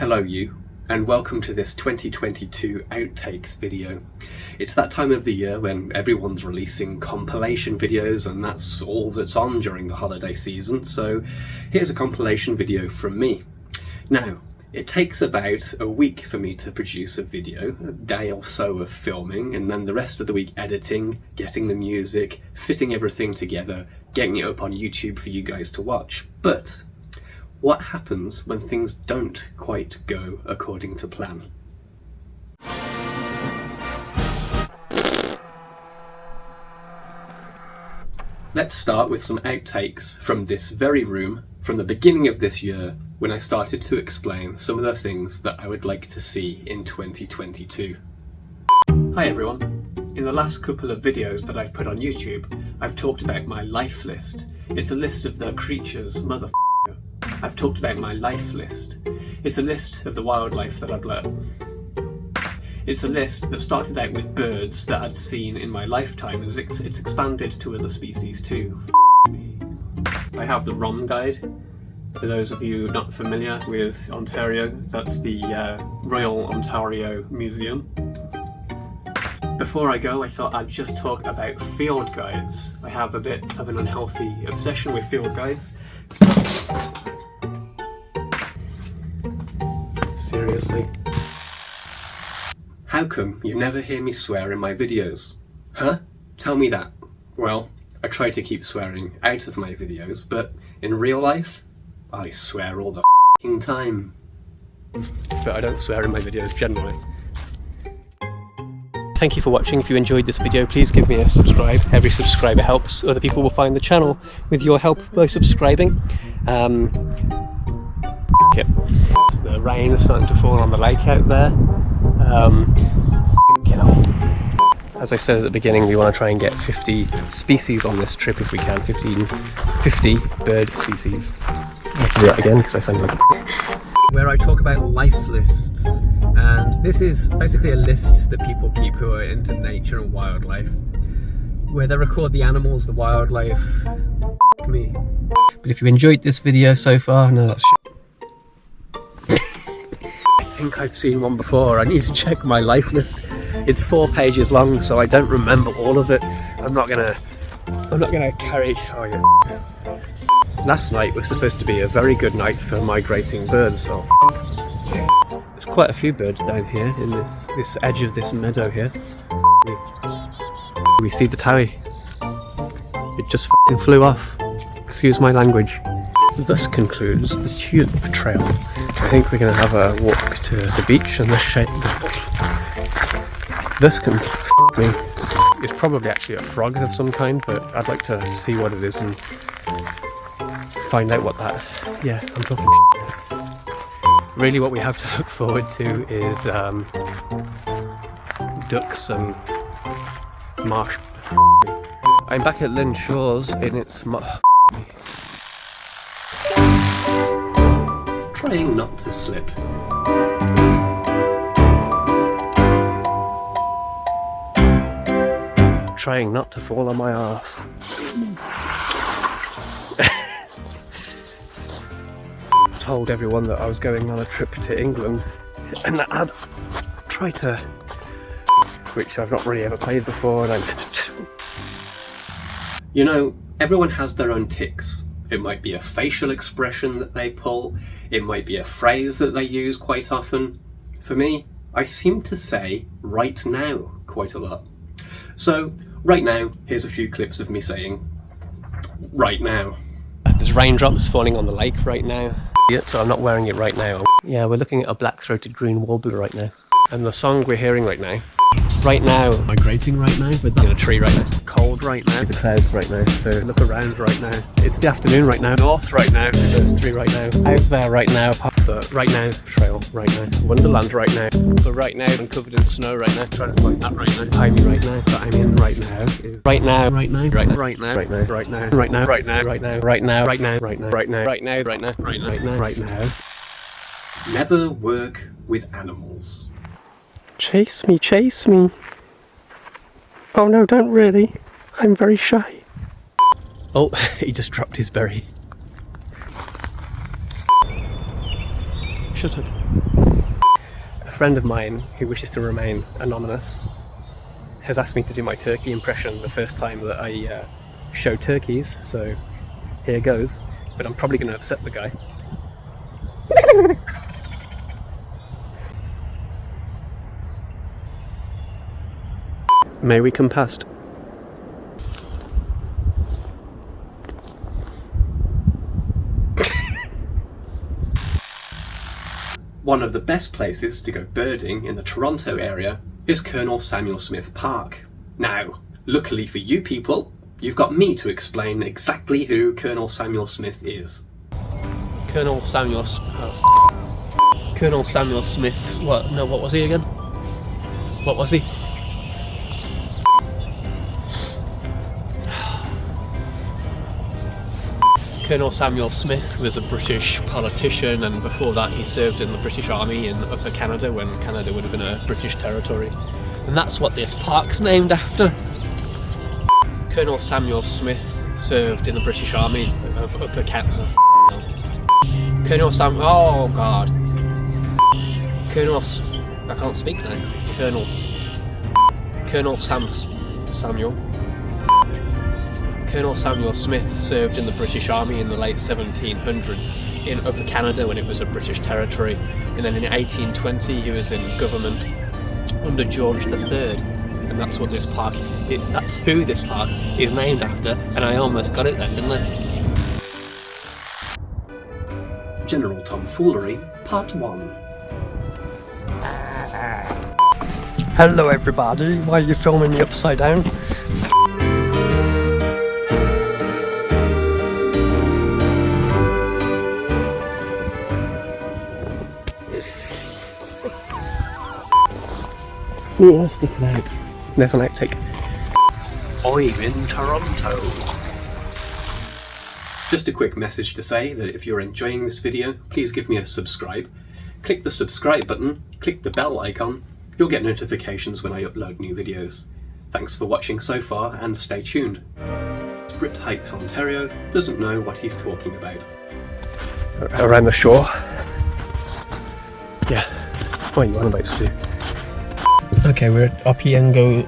Hello you, and welcome to this 2022 Outtakes video. It's that time of the year when everyone's releasing compilation videos, and that's all that's on during the holiday season, so here's a compilation video from me. Now, it takes about a week for me to produce a video, a day or so of filming, and then the rest of the week editing, getting the music, fitting everything together, getting it up on YouTube for you guys to watch. But what happens when things don't quite go according to plan? Let's start with some outtakes from this very room from the beginning of this year when I started to explain some of the things that I would like to see in 2022. Hi everyone. In the last couple of videos that I've put on YouTube, I've talked about my life list. It's a list of the creatures, I've talked about my life list. It's a list of the wildlife that I've learned. It's a list that started out with birds that I'd seen in my lifetime, and it's expanded to other species too. I have the ROM guide. For those of you not familiar with Ontario, that's the Royal Ontario Museum. Before I go, I thought I'd just talk about field guides. I have a bit of an unhealthy obsession with field guides. Seriously. How come you never hear me swear in my videos? Huh? Tell me that. Well, I try to keep swearing out of my videos, but in real life, I swear all the f***ing time. But I don't swear in my videos generally. Thank you for watching. If you enjoyed this video, please give me a subscribe. Every subscriber helps. Other people will find the channel with your help by subscribing. The rain is starting to fall on the lake out there. As I said at the beginning, we want to try and get 50 species on this trip if we can. 50 bird species. I have to do that again because I sound like a where I talk about life lists, and this is basically a list that people keep who are into nature and wildlife, where they record the animals, the wildlife. Me. But if you enjoyed this video so far, no, that's shit. I think I've seen one before. I need to check my life list. It's 4 pages long, so I don't remember all of it. I'm not gonna carry. Oh yeah. Last night was supposed to be a very good night for migrating birds, so there's quite a few birds down here in this edge of this meadow here. We see the towie. It just f***ing flew off. Excuse my language. Thus concludes the tube trail. I think we're going to have a walk to the beach and the shape. This can me. It's probably actually a frog of some kind, but I'd like to see what it is and find out what that. Yeah, I'm talking shit. Really, what we have to look forward to is ducks and marsh. I'm back at Lynn Shores in its trying not to slip. Trying not to fall on my arse. Told everyone that I was going on a trip to England, and that I'd try to, which I've not really ever played before, and you know, everyone has their own tics. It might be a facial expression that they pull, it might be a phrase that they use quite often. For me, I seem to say right now quite a lot. So, right now, here's a few clips of me saying right now. There's raindrops falling on the lake right now, so I'm not wearing it right now. Yeah, we're looking at a black-throated green warbler right now. And the song we're hearing right now, migrating right now, but in a tree right now. Cold right now, the clouds right now, so look around right now. It's the afternoon right now, north right now, those 3 right now, out there right now, the right now trail right now, Wonderland right now, but right now I'm covered in snow right now, trying to find that right now. I'm right now, that I'm in right now is right now, right now, right now, right now, right now, right now, right now, right now, right now, right now, right now, right now, right now, right now, right now, right now, right now, right now. Never work with animals. Chase me, chase me. Oh no, don't really. I'm very shy. Oh, he just dropped his berry. Shut up. A friend of mine who wishes to remain anonymous has asked me to do my turkey impression the first time that I show turkeys, so here goes, but I'm probably going to upset the guy. May we come past? One of the best places to go birding in the Toronto area is Colonel Samuel Smith Park. Now, luckily for you people, you've got me to explain exactly who Colonel Samuel Smith is. Colonel Samuel Smith, what was he again? What was he? Colonel Samuel Smith was a British politician, and before that he served in the British Army in Upper Canada when Canada would have been a British territory. And that's what this park's named after. Colonel Samuel Smith served in the British Army of Upper Canada. Colonel Sam... Oh God. I can't speak now. Colonel Samuel Smith served in the British Army in the late 1700s in Upper Canada when it was a British territory, and then in 1820 he was in government under George III, and that's what this park is. That's who this park is named after, and I almost got it then, didn't I? General Tomfoolery, Part 1. Hello everybody, why are you filming me upside down? Yeah, stick it out. There's an outtake. I'm in Toronto. Just a quick message to say that if you're enjoying this video, please give me a subscribe. Click the subscribe button, click the bell icon. You'll get notifications when I upload new videos. Thanks for watching so far, and stay tuned. BritHikesOntario doesn't know what he's talking about. Around the shore? Yeah. What are you on about, Stu? Okay, we're at Opeongo.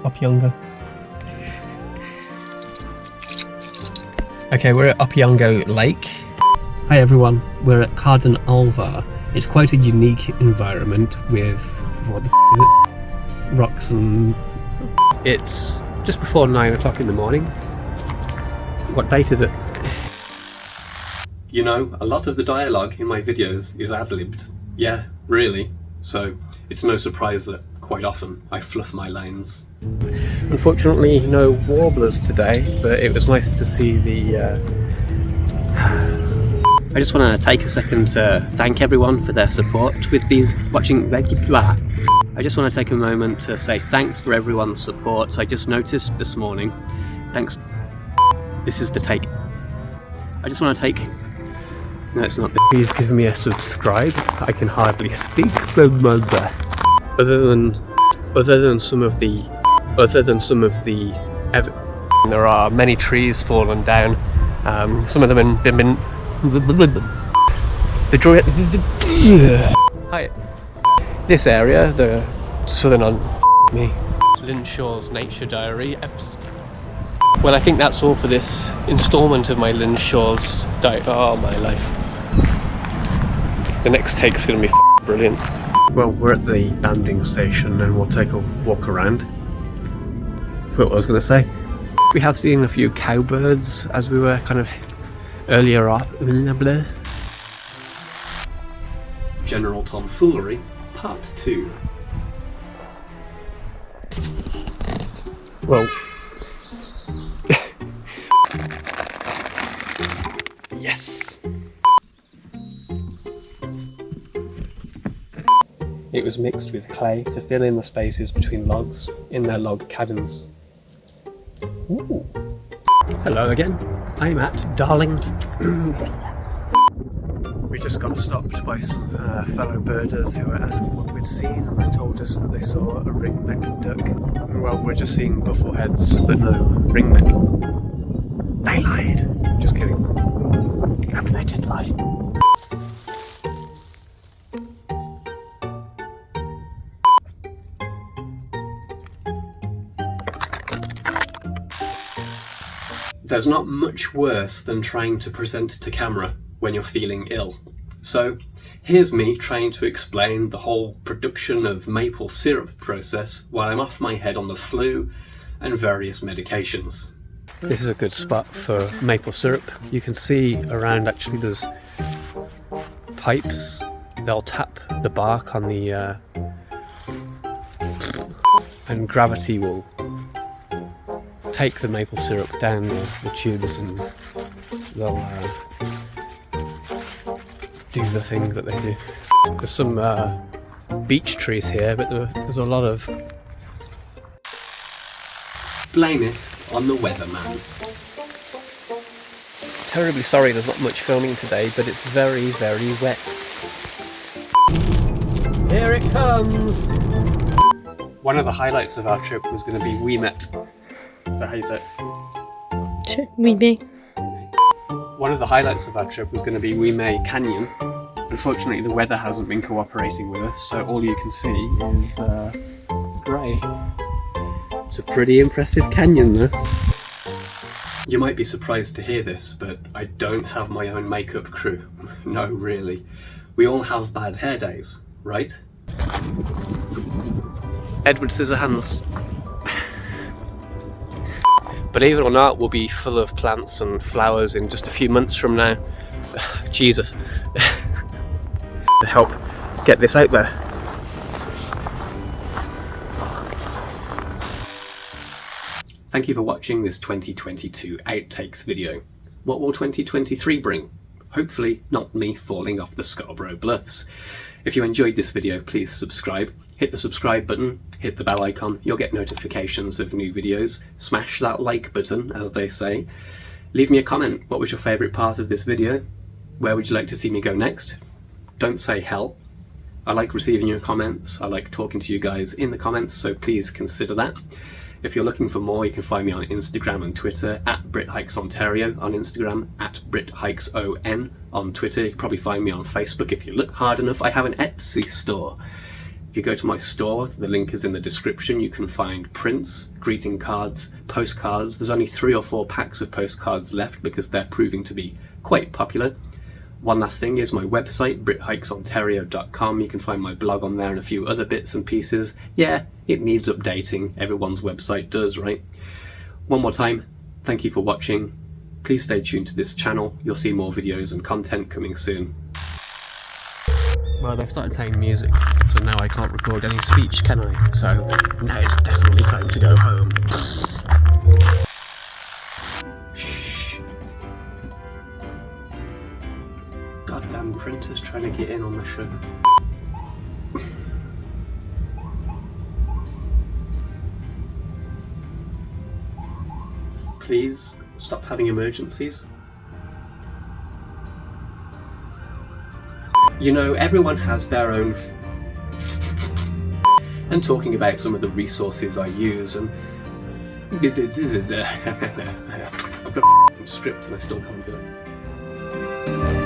Opeongo. Okay, we're at Opeongo Lake. Hi everyone, we're at Carden Alvar. It's quite a unique environment with, what the f is it? Rocks and... It's just before 9 o'clock in the morning. What date is it? You know, a lot of the dialogue in my videos is ad-libbed. Yeah, really. So it's no surprise that quite often I fluff my lines. Unfortunately, no warblers today, but it was nice to see the... I just want to take a second to thank everyone for their support with these watching. I just want to take a moment to say thanks for everyone's support. I just noticed this morning. Thanks. This is the take. I just want to take... No, it's not. Please give me a subscribe. I can hardly speak. Other than some of the there are many trees fallen down. Some of them have been Hi. This area, the southern on me. Lynn Shaw's Nature Diary. Well, I think that's all for this instalment of my Lynn Shaw's diary. Oh my life. The next take's gonna be brilliant. Well, we're at the banding station and we'll take a walk around. Forgot what I was gonna say. We have seen a few cowbirds as we were kind of earlier on. General Tomfoolery, Part 2. Well, yes. It was mixed with clay to fill in the spaces between logs in their log cabins. Ooh. Hello again. I'm at Darlington. We just got stopped by some fellow birders who were asking what we'd seen, and they told us that they saw a ringneck duck. Well, we're just seeing buffleheads, but no ringneck. They lied. Just kidding. United lie. There's not much worse than trying to present to camera when you're feeling ill. So here's me trying to explain the whole production of maple syrup process while I'm off my head on the flu and various medications. This is a good spot for maple syrup. You can see around, actually, there's pipes. They'll tap the bark on the and gravity will take the maple syrup down the tubes, and they'll do the thing that they do. There's some beech trees here, but there's a lot of... Blame it on the weatherman. Terribly sorry there's not much filming today, but it's very, very wet. Here it comes! One of the highlights of our trip was going to be We Met. Is that how you say it? Sure, we may. One of the highlights of our trip was going to be We May Canyon. Unfortunately, the weather hasn't been cooperating with us, so all you can see is grey. It's a pretty impressive canyon, though. You might be surprised to hear this, but I don't have my own makeup crew. No, really. We all have bad hair days, right? Edward Scissorhands. Believe it or not, we'll be full of plants and flowers in just a few months from now. Jesus. To help get this out there. Thank you for watching this 2022 Outtakes video. What will 2023 bring? Hopefully not me falling off the Scarborough Bluffs. If you enjoyed this video, please subscribe. Hit the subscribe button, hit the bell icon, you'll get notifications of new videos. Smash that like button, as they say. Leave me a comment. What was your favourite part of this video? Where would you like to see me go next? Don't say hell. I like receiving your comments. I like talking to you guys in the comments, so please consider that. If you're looking for more, you can find me on Instagram and Twitter, at BritHikesOntario on Instagram, at BritHikesON on Twitter. You can probably find me on Facebook if you look hard enough. I have an Etsy store. If you go to my store, the link is in the description. You can find prints, greeting cards, postcards. There's only 3 or 4 packs of postcards left because they're proving to be quite popular. One last thing is my website, BritHikesOntario.com. You can find my blog on there and a few other bits and pieces. Yeah, it needs updating. Everyone's website does, right? One more time, thank you for watching. Please stay tuned to this channel. You'll see more videos and content coming soon. Well, they've started playing music, so now I can't record any speech, can I? So now it's definitely time to go home. Shh. Goddamn printer's trying to get in on the show. Please stop having emergencies. You know, everyone has their own and talking about some of the resources I use, and I've got a script and I still can't do it.